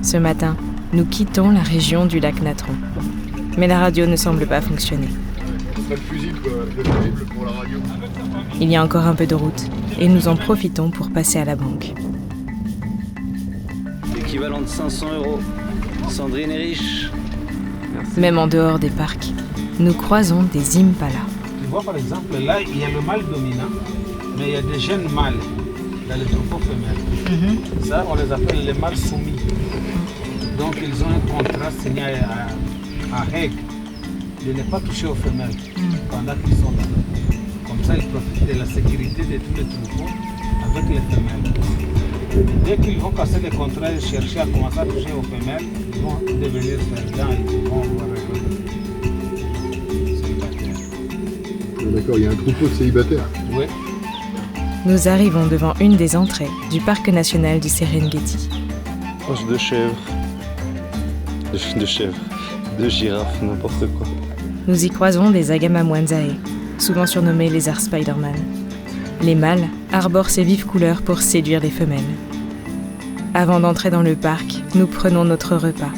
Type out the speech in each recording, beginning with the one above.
Ce matin, nous quittons la région du lac Natron. Mais la radio ne semble pas fonctionner. Pas de fusil, le terrible pour la radio. Il y a encore un peu de route et nous en profitons pour passer à la banque. Équivalent de 500 €. Sandrine est riche. Merci. Même en dehors des parcs, nous croisons des impalas. Tu vois par exemple, là il y a le mâle dominant, mais il y a des jeunes mâles dans les troupeaux femelles. Ça, on les appelle les mâles soumis. Donc ils ont un contrat signé à règle de ne pas toucher aux femelles pendant qu'ils sont là. Comme ça, ils profitent de la sécurité de tous les troupeaux avec les femelles. Dès qu'ils vont casser les contrats et chercher à commencer à toucher aux femelles, ils vont devenir perdants et ils vont avoir célibataires. D'accord, il y a un troupeau de célibataires. Oui. Nous arrivons devant une des entrées du parc national du Serengeti. Proche de chèvres. De chèvres. De girafes, n'importe quoi. Nous y croisons des Agama Mwanzae, souvent surnommés lézards Spider-Man. Les mâles arborent ces vives couleurs pour séduire les femelles. Avant d'entrer dans le parc, nous prenons notre repas.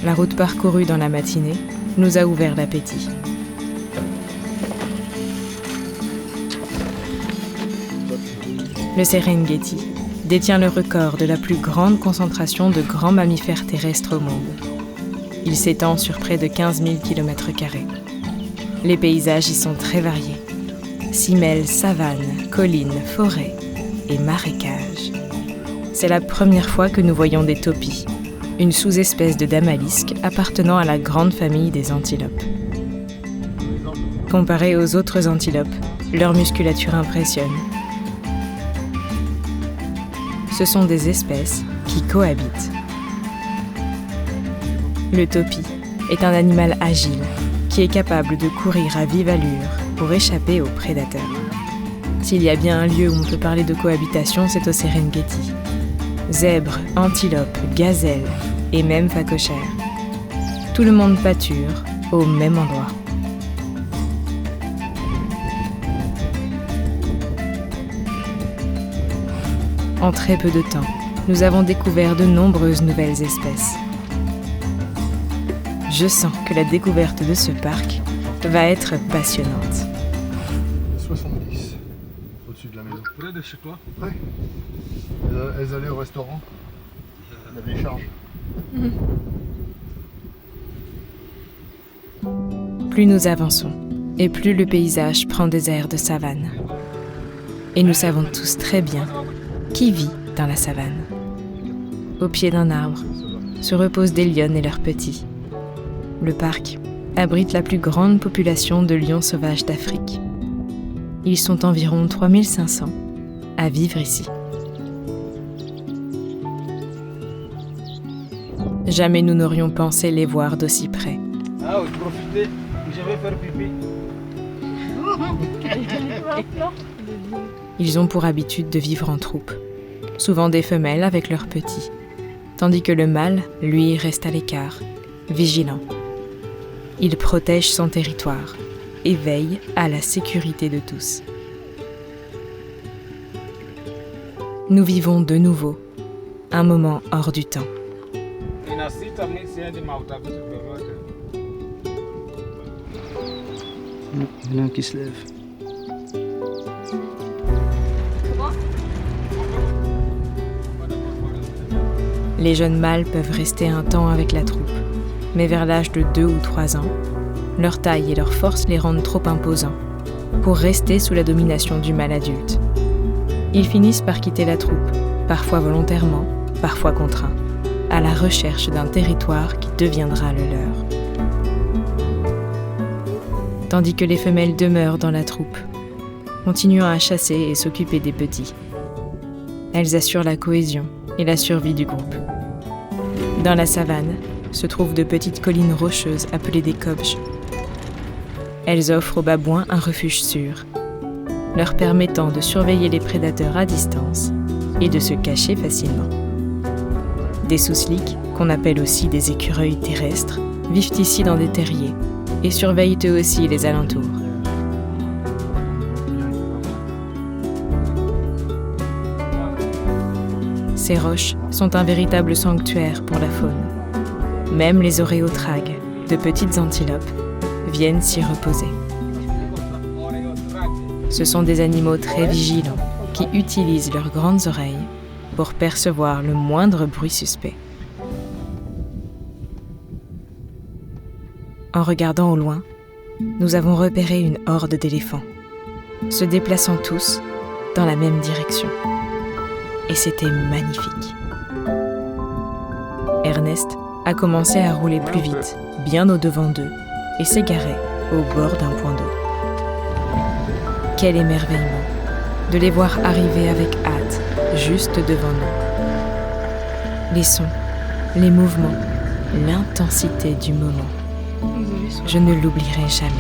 La route parcourue dans la matinée nous a ouvert l'appétit. Le Serengeti détient le record de la plus grande concentration de grands mammifères terrestres au monde. Il s'étend sur près de 15 000 km². Les paysages y sont très variés. S'y mêlent savanes, collines, forêts et marécages. C'est la première fois que nous voyons des topis, une sous-espèce de damalisque appartenant à la grande famille des antilopes. Comparés aux autres antilopes, leur musculature impressionne. Ce sont des espèces qui cohabitent. Le topi est un animal agile qui est capable de courir à vive allure pour échapper aux prédateurs. S'il y a bien un lieu où on peut parler de cohabitation, c'est au Serengeti. Zèbres, antilopes, gazelles et même phacochères. Tout le monde pâture au même endroit. En très peu de temps, nous avons découvert de nombreuses nouvelles espèces. Je sens que la découverte de ce parc va être passionnante. 70, au-dessus de la maison. Près de chez toi? Ouais. Elles allaient au restaurant. La décharge. Plus nous avançons, et plus le paysage prend des airs de savane. Et nous savons tous très bien qui vit dans la savane. Au pied d'un arbre se reposent des lionnes et leurs petits. Le parc abrite la plus grande population de lions sauvages d'Afrique. Ils sont environ 3500 à vivre ici. Jamais nous n'aurions pensé les voir d'aussi près. Ah oui, profitez, je vais faire pipi. Ils ont pour habitude de vivre en troupe, souvent des femelles avec leurs petits, tandis que le mâle, lui, reste à l'écart, vigilant. Il protège son territoire et veille à la sécurité de tous. Nous vivons de nouveau un moment hors du temps. Il y en a un qui se lève. Les jeunes mâles peuvent rester un temps avec la troupe, mais vers l'âge de 2 ou 3 ans, leur taille et leur force les rendent trop imposants pour rester sous la domination du mâle adulte. Ils finissent par quitter la troupe, parfois volontairement, parfois contraints, à la recherche d'un territoire qui deviendra le leur. Tandis que les femelles demeurent dans la troupe, continuant à chasser et s'occuper des petits. Elles assurent la cohésion et la survie du groupe. Dans la savane se trouvent de petites collines rocheuses appelées des kobjes. Elles offrent aux babouins un refuge sûr, leur permettant de surveiller les prédateurs à distance et de se cacher facilement. Des sousliks, qu'on appelle aussi des écureuils terrestres, vivent ici dans des terriers et surveillent eux aussi les alentours. ces roches sont un véritable sanctuaire pour la faune. Même les oréotragues, de petites antilopes, viennent s'y reposer. Ce sont des animaux très vigilants qui utilisent leurs grandes oreilles pour percevoir le moindre bruit suspect. En regardant au loin, nous avons repéré une horde d'éléphants, se déplaçant tous dans la même direction. Et c'était magnifique. Ernest a commencé à rouler plus vite, bien au-devant d'eux, et s'égarait au bord d'un point d'eau. Quel émerveillement de les voir arriver avec hâte, juste devant nous. Les sons, les mouvements, l'intensité du moment. Je ne l'oublierai jamais.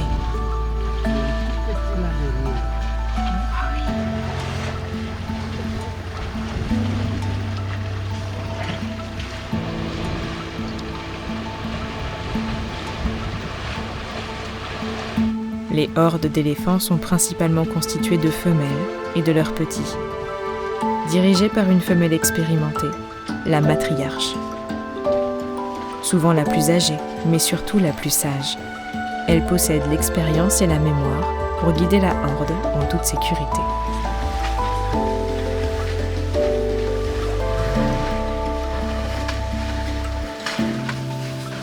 Les hordes d'éléphants sont principalement constituées de femelles et de leurs petits. Dirigées par une femelle expérimentée, la matriarche. Souvent la plus âgée, mais surtout la plus sage. Elle possède l'expérience et la mémoire pour guider la horde en toute sécurité.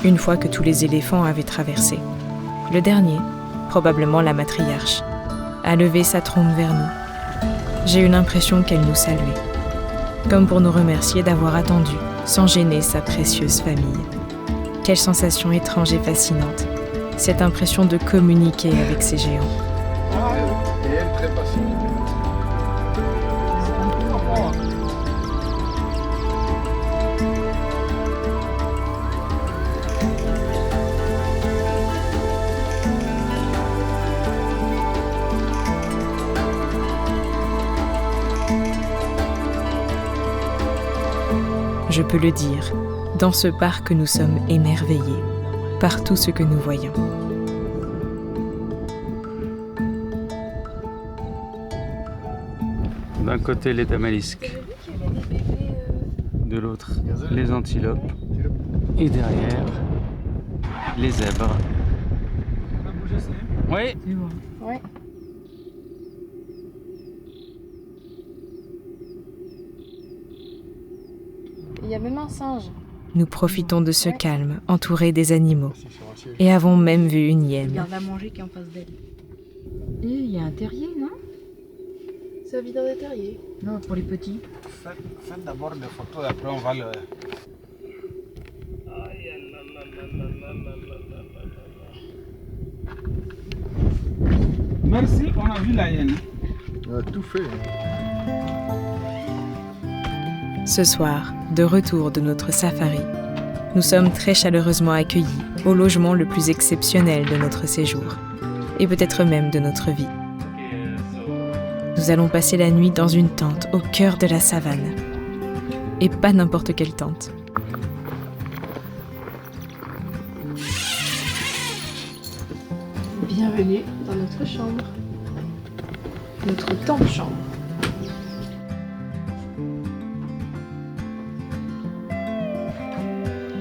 Une fois que tous les éléphants avaient traversé, le dernier, probablement la matriarche, a levé sa trompe vers nous. J'ai eu l'impression qu'elle nous saluait, comme pour nous remercier d'avoir attendu, sans gêner sa précieuse famille. Quelle sensation étrange et fascinante, cette impression de communiquer avec ces géants. Et elle très patiente. Je peux le dire, dans ce parc nous sommes émerveillés par tout ce que nous voyons. D'un côté les tamalisques, de l'autre les antilopes, et derrière les zèbres. Oui. Ouais. Il y a même un singe. Nous profitons de ce calme, entourés des animaux, et avons même vu une hyène. Regarde à manger qui est en face d'elle. Et il y a un terrier, non? Ça vit dans des terriers. Non, pour les petits. Faites d'abord des photos et après on va le... Merci, on a vu la hyène. On a tout fait. Ce soir, de retour de notre safari, nous sommes très chaleureusement accueillis au logement le plus exceptionnel de notre séjour, et peut-être même de notre vie. Nous allons passer la nuit dans une tente au cœur de la savane. Et pas n'importe quelle tente. Bienvenue dans notre chambre. Notre tente-chambre.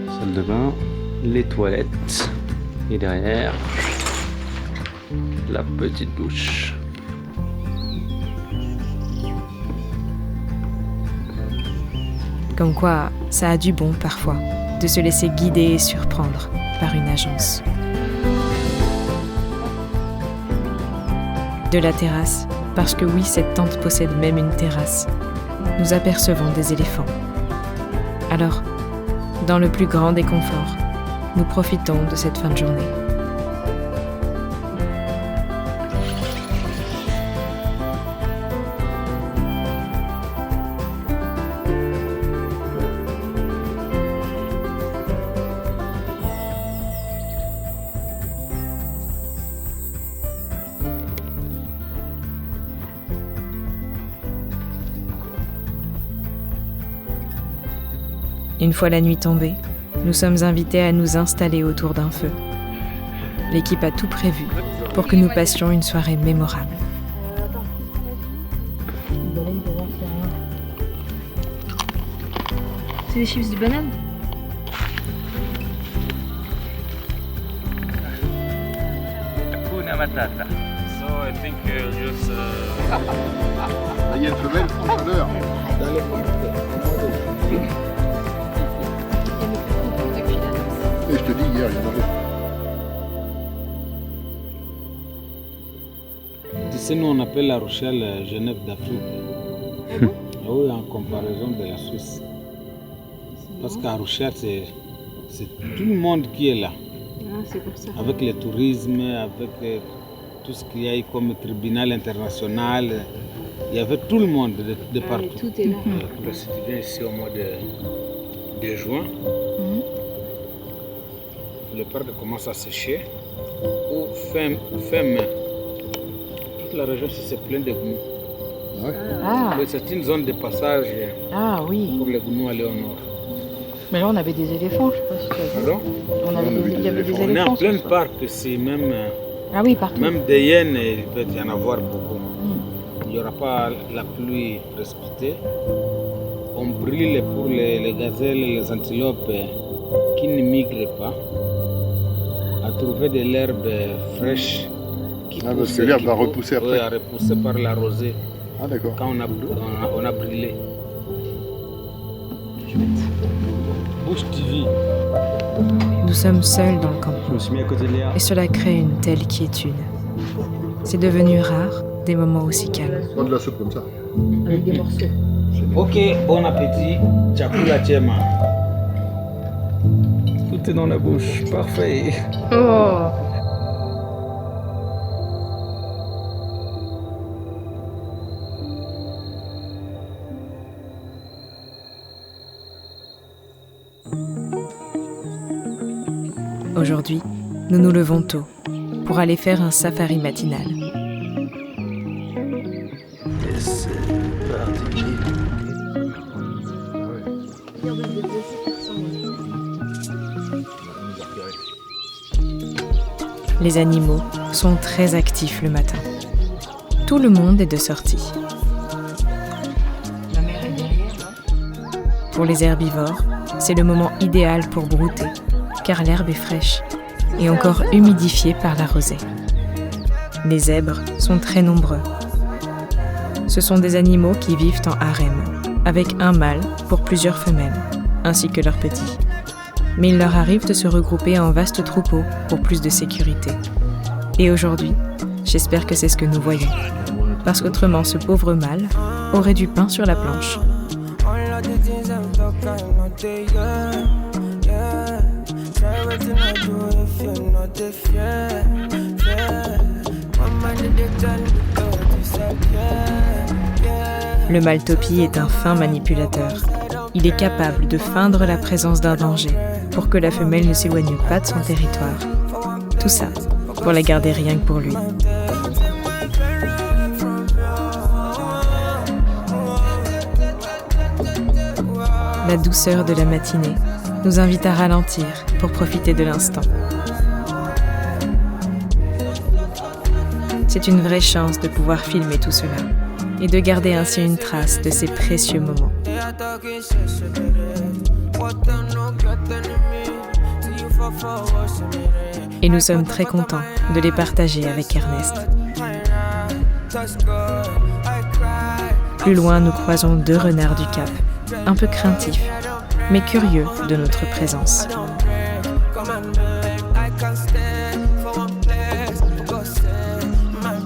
Salle de bain, les toilettes, et derrière, la petite douche. Comme quoi, ça a du bon parfois, de se laisser guider et surprendre par une agence. De la terrasse, parce que oui, cette tente possède même une terrasse, nous apercevons des éléphants. Alors, dans le plus grand des conforts, nous profitons de cette fin de journée. Une fois la nuit tombée, nous sommes invités à nous installer autour d'un feu. L'équipe a tout prévu pour que nous passions une soirée mémorable. C'est des chips de banane? Hakuna Matata. So I think just. Là, il y a une femelle, en chaleur. Dans les Et je te dis, hier, il y en avait. Tu sais, nous on appelle La Rochelle Genève d'Afrique. Oui, en comparaison de la Suisse. Parce qu'à Rochelle, c'est tout le monde qui est là. Ah, c'est pour ça. Avec le tourisme, avec tout ce qu'il y a eu comme tribunal international. Il y avait tout le monde de partout. Tout est là. Si tu viens ici au mois de juin, le parc commence à sécher. Ou fin mai. Toute la région c'est plein de gnous. Ah, C'est une zone de passage ah oui. pour les gnous aller au nord. Mais là, on avait des éléphants, je sais pas si tu as vu. Pardon? Il y avait des On est en éléphants. plein ce soir. parc ici, même Ah oui, partout. des hyènes, il peut y en avoir beaucoup. Il n'y aura pas la pluie précipitée. On brûle pour les gazelles et les antilopes qui ne migrent pas, à trouver de l'herbe fraîche qui Ah, parce pousse, que l'herbe qui va pousse, repousser oui, après. repoussée par la rosée Ah, d'accord. quand on a brûlé. Bouche TV. Nous sommes seuls dans le camp. Je me suis mis à côté de Léa. Et cela crée une telle quiétude. C'est devenu rare des moments aussi calmes. Pas de la soupe comme ça. Avec des morceaux. Ok, bon appétit. Chakula chema. Tout est dans la bouche. Parfait. Oh. Aujourd'hui, nous nous levons tôt pour aller faire un safari matinal. Et c'est parti. Les animaux sont très actifs le matin. Tout le monde est de sortie. La mer est derrière, hein. Pour les herbivores, c'est le moment idéal pour brouter, car l'herbe est fraîche et encore humidifiée par la rosée. Les zèbres sont très nombreux. Ce sont des animaux qui vivent en harem, avec un mâle pour plusieurs femelles, ainsi que leurs petits. Mais il leur arrive de se regrouper en vastes troupeaux pour plus de sécurité. Et aujourd'hui, j'espère que c'est ce que nous voyons, parce qu'autrement ce pauvre mâle aurait du pain sur la planche. Le mâle topi est un fin manipulateur. Il est capable de feindre la présence d'un danger pour que la femelle ne s'éloigne pas de son territoire. Tout ça pour la garder rien que pour lui. La douceur de la matinée nous invite à ralentir pour profiter de l'instant. C'est une vraie chance de pouvoir filmer tout cela et de garder ainsi une trace de ces précieux moments. Et nous sommes très contents de les partager avec Ernest. Plus loin, nous croisons 2 renards du Cap, un peu craintifs, mais curieux de notre présence.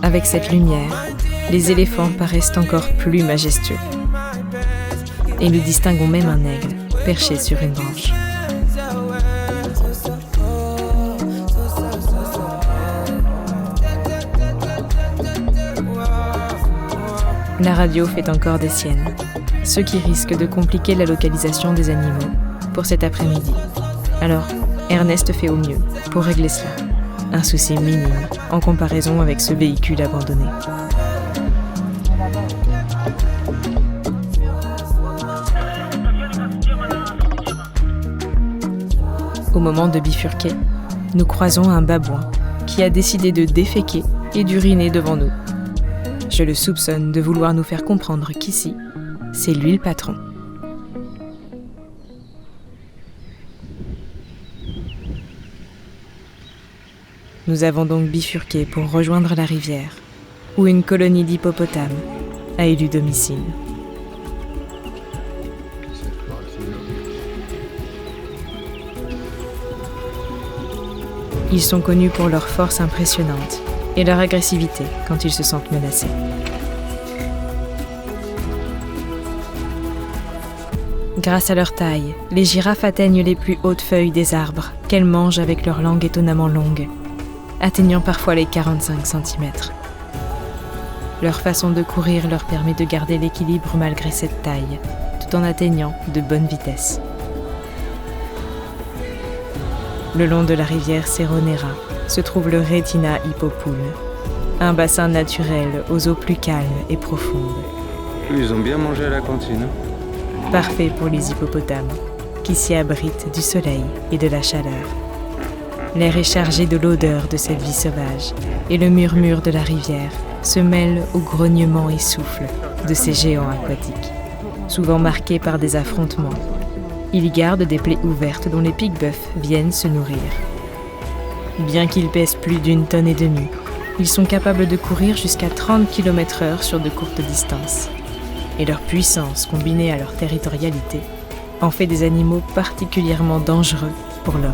Avec cette lumière, les éléphants paraissent encore plus majestueux. Et nous distinguons même un aigle perché sur une branche. La radio fait encore des siennes, ce qui risque de compliquer la localisation des animaux pour cet après-midi. Alors, Ernest fait au mieux pour régler cela. Un souci minime en comparaison avec ce véhicule abandonné. Au moment de bifurquer, nous croisons un babouin qui a décidé de déféquer et d'uriner devant nous. Je le soupçonne de vouloir nous faire comprendre qu'ici, c'est lui le patron. Nous avons donc bifurqué pour rejoindre la rivière, où une colonie d'hippopotames a élu domicile. Ils sont connus pour leur force impressionnante et leur agressivité quand ils se sentent menacés. Grâce à leur taille, les girafes atteignent les plus hautes feuilles des arbres qu'elles mangent avec leur langue étonnamment longue, atteignant parfois les 45 cm. Leur façon de courir leur permet de garder l'équilibre malgré cette taille, tout en atteignant de bonnes vitesses. Le long de la rivière Cerro Nera se trouve le Retina Hippopool, un bassin naturel aux eaux plus calmes et profondes. Ils ont bien mangé à la cantine. Parfait pour les hippopotames, qui s'y abritent du soleil et de la chaleur. L'air est chargé de l'odeur de cette vie sauvage, et le murmure de la rivière se mêle au grognement et souffle de ces géants aquatiques, souvent marqués par des affrontements. Ils gardent des plaies ouvertes dont les pique-bœufs viennent se nourrir. Bien qu'ils pèsent plus d'1,5 tonnes, ils sont capables de courir jusqu'à 30 km/h sur de courtes distances. Et leur puissance, combinée à leur territorialité, en fait des animaux particulièrement dangereux pour l'homme.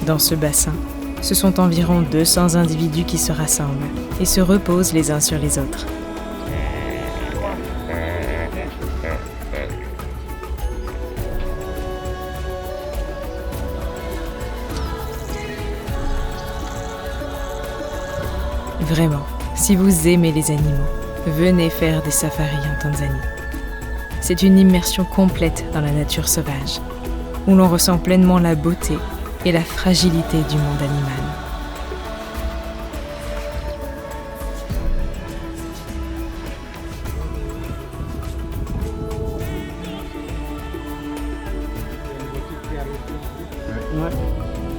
Dans ce bassin, ce sont environ 200 individus qui se rassemblent et se reposent les uns sur les autres. Vraiment, si vous aimez les animaux, venez faire des safaris en Tanzanie. C'est une immersion complète dans la nature sauvage, où l'on ressent pleinement la beauté et la fragilité du monde animal.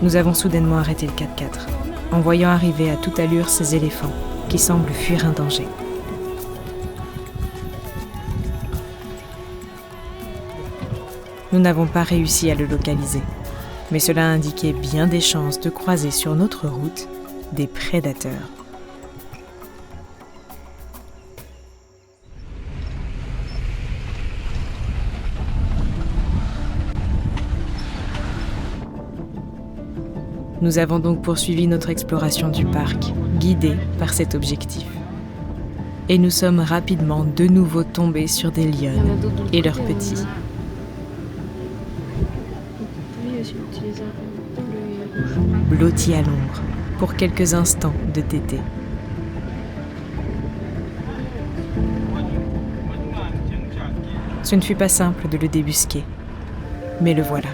Nous avons soudainement arrêté le 4x4, en voyant arriver à toute allure ces éléphants qui semblent fuir un danger. Nous n'avons pas réussi à le localiser, mais cela indiquait bien des chances de croiser sur notre route des prédateurs. Nous avons donc poursuivi notre exploration du parc, guidés par cet objectif. Et nous sommes rapidement de nouveau tombés sur des lionnes et leurs petits. Blottis à l'ombre, pour quelques instants de tétée. Ce ne fut pas simple de le débusquer, mais le voilà.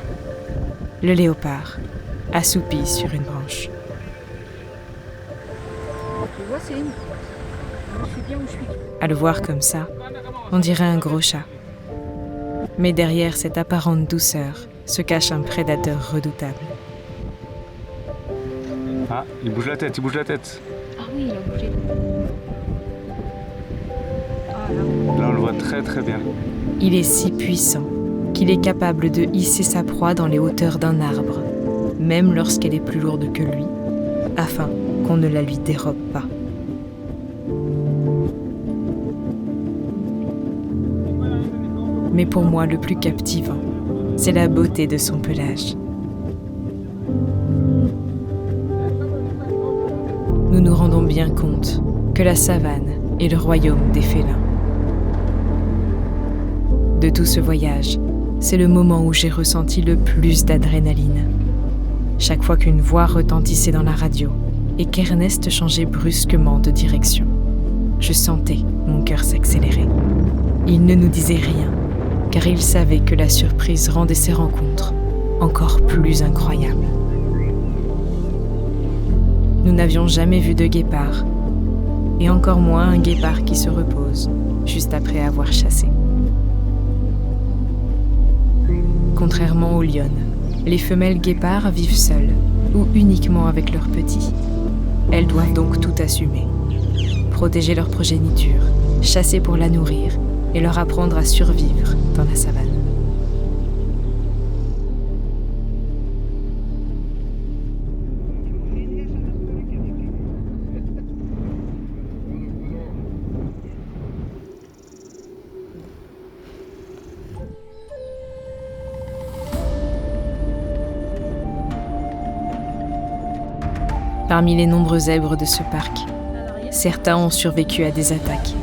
Le léopard, assoupi sur une branche. Tu vois, c'est une. Je suis bien où je suis. À le voir comme ça, on dirait un gros chat. Mais derrière cette apparente douceur se cache un prédateur redoutable. Ah, il bouge la tête, il bouge la tête. Ah oui, il a bougé. Ah là. Là, on le voit très très bien. Il est si puissant qu'il est capable de hisser sa proie dans les hauteurs d'un arbre, même lorsqu'elle est plus lourde que lui, afin qu'on ne la lui dérobe pas. Mais pour moi, le plus captivant, c'est la beauté de son pelage. Nous nous rendons bien compte que la savane est le royaume des félins. De tout ce voyage, c'est le moment où j'ai ressenti le plus d'adrénaline. Chaque fois qu'une voix retentissait dans la radio et qu'Ernest changeait brusquement de direction, je sentais mon cœur s'accélérer. Il ne nous disait rien, car il savait que la surprise rendait ces rencontres encore plus incroyables. Nous n'avions jamais vu de guépard, et encore moins un guépard qui se repose, juste après avoir chassé. Contrairement aux lionnes, les femelles guépards vivent seules, ou uniquement avec leurs petits. Elles doivent donc tout assumer. Protéger leur progéniture, chasser pour la nourrir, et leur apprendre à survivre dans la savane. Parmi les nombreux zèbres de ce parc, certains ont survécu à des attaques,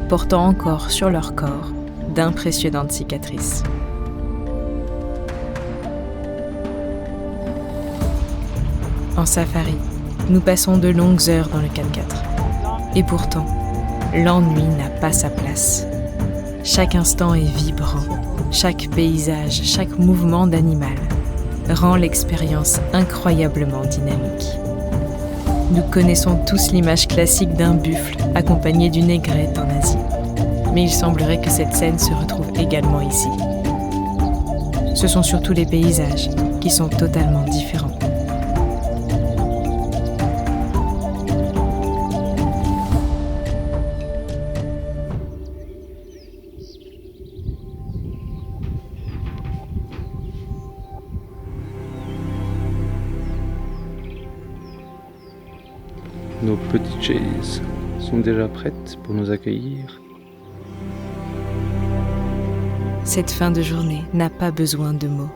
portant encore sur leur corps d'impressionnantes cicatrices. En safari, nous passons de longues heures dans le 4x4. Et pourtant, l'ennui n'a pas sa place. Chaque instant est vibrant, chaque paysage, chaque mouvement d'animal rend l'expérience incroyablement dynamique. Nous connaissons tous l'image classique d'un buffle accompagné d'une aigrette en Asie. Mais il semblerait que cette scène se retrouve également ici. Ce sont surtout les paysages qui sont totalement différents. Nos petites chaises sont déjà prêtes pour nous accueillir. Cette fin de journée n'a pas besoin de mots.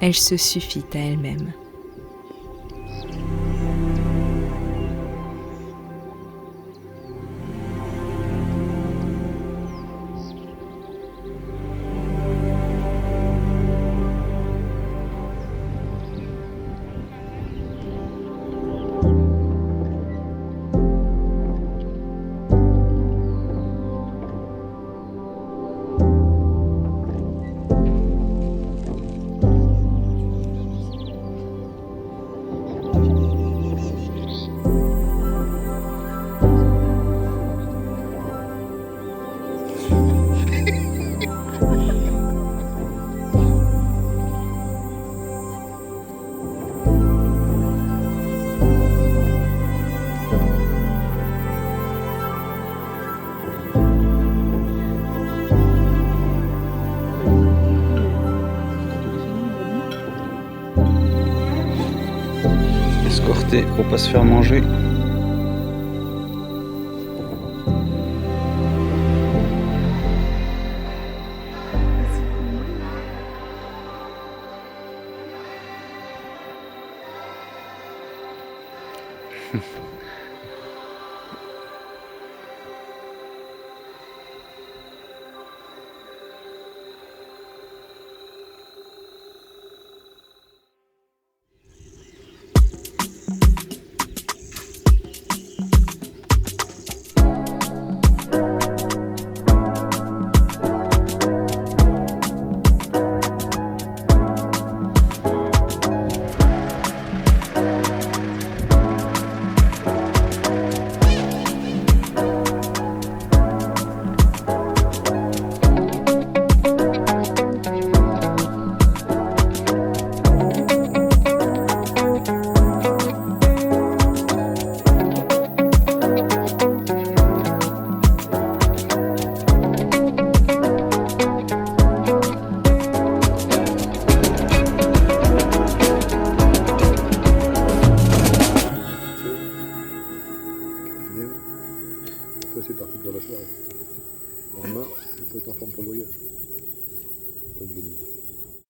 Elle se suffit à elle-même. Escorté pour pas se faire manger. Après c'est parti pour la soirée. Le lendemain, je peux être en forme pour le voyage. Pas une bonne idée.